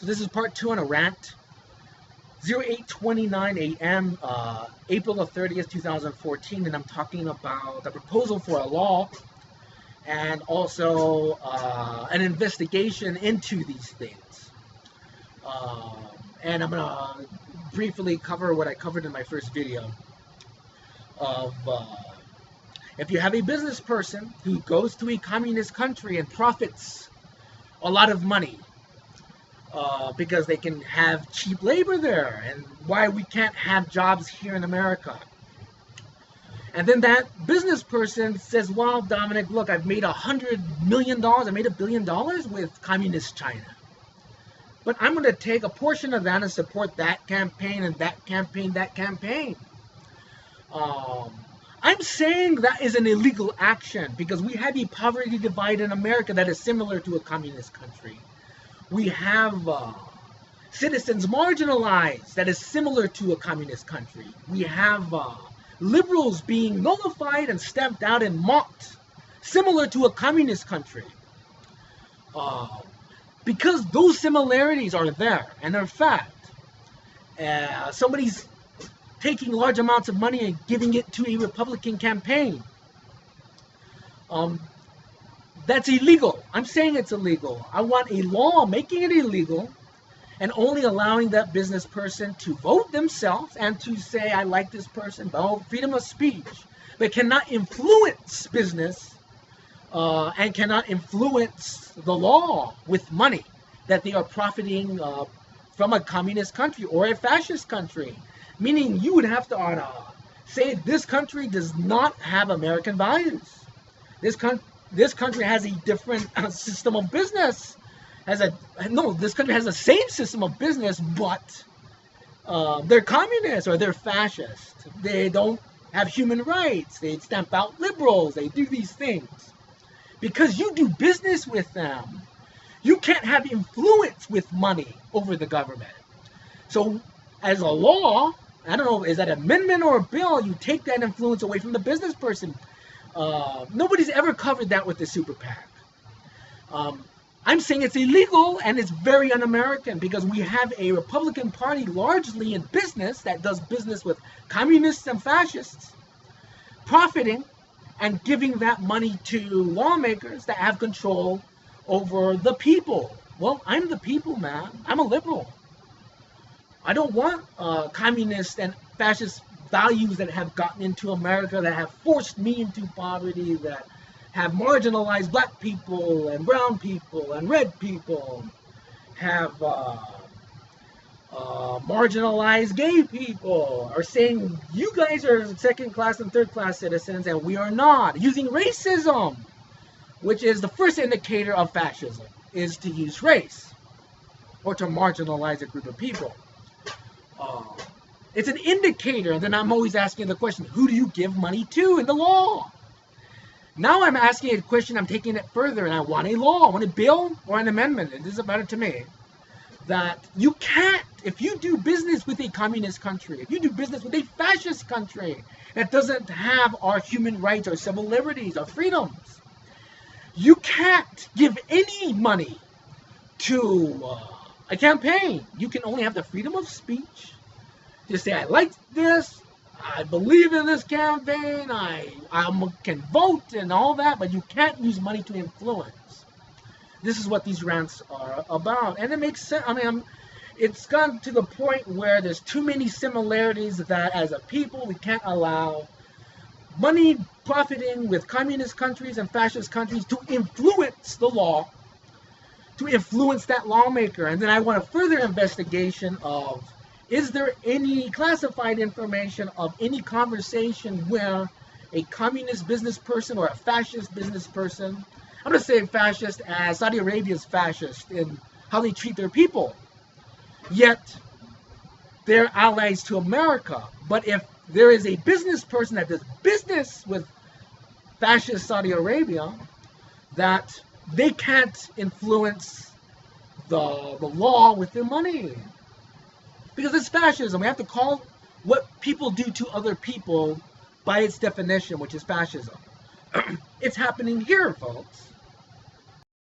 So this is part 2 on a rant. 08:29 a.m. April the 30th, 2014, and I'm talking about the proposal for a law and also an investigation into these things. And I'm gonna briefly cover what I covered in my first video of if you have a business person who goes to a communist country and profits a lot of money because they can have cheap labor there, and why we can't have jobs here in America. And then that business person says, well, Dominic, look, I've made $100 million, I made $1 billion with communist China. But I'm going to take a portion of that and support that campaign and that campaign, that campaign. I'm saying that is an illegal action because we have a poverty divide in America that is similar to a communist country. We have citizens marginalized that is similar to a communist country. We have liberals being nullified and stamped out and mocked, similar to a communist country. Because those similarities are there and they're fact. Somebody's taking large amounts of money and giving it to a Republican campaign. That's illegal. I'm saying it's illegal. I want a law making it illegal and only allowing that business person to vote themselves and to say, I like this person, freedom of speech, but cannot influence business and cannot influence the law with money that they are profiting from a communist country or a fascist country. Meaning you would have to say this country does not have American values. This country has a different system of business. This country has the same system of business, but they're communist or they're fascist. They don't have human rights. They stamp out liberals. They do these things. Because you do business with them, you can't have influence with money over the government. So as a law, I don't know, is that an amendment or a bill, you take that influence away from the business person. Nobody's ever covered that with the super PAC. I'm saying it's illegal and it's very un-American because we have a Republican Party largely in business that does business with communists and fascists, profiting and giving that money to lawmakers that have control over the people. Well, I'm the people, man. I'm a liberal. I don't want communist and fascist values that have gotten into America, that have forced me into poverty, that have marginalized black people and brown people and red people, have marginalized gay people, are saying you guys are second-class and third-class citizens and we are not, using racism, which is the first indicator of fascism, is to use race or to marginalize a group of people. It's an indicator, and then I'm always asking the question, who do you give money to in the law? Now I'm asking a question, I'm taking it further, and I want a law, I want a bill or an amendment, and this doesn't matter to me, that you can't, if you do business with a communist country, if you do business with a fascist country that doesn't have our human rights, our civil liberties, our freedoms, you can't give any money to a campaign. You can only have the freedom of speech. Just say, I like this, I believe in this campaign, I can vote and all that, but you can't use money to influence. This is what these rants are about. And it makes sense. I mean, it's gone to the point where there's too many similarities that as a people, we can't allow money profiting with communist countries and fascist countries to influence the law, to influence that lawmaker. And then I want a further investigation of, is there any classified information of any conversation where a communist business person or a fascist business person, I'm going to say fascist as Saudi Arabia is fascist in how they treat their people, yet they're allies to America. But if there is a business person that does business with fascist Saudi Arabia, that they can't influence the law with their money. Because it's fascism. We have to call what people do to other people by its definition, which is fascism. It's happening here, folks.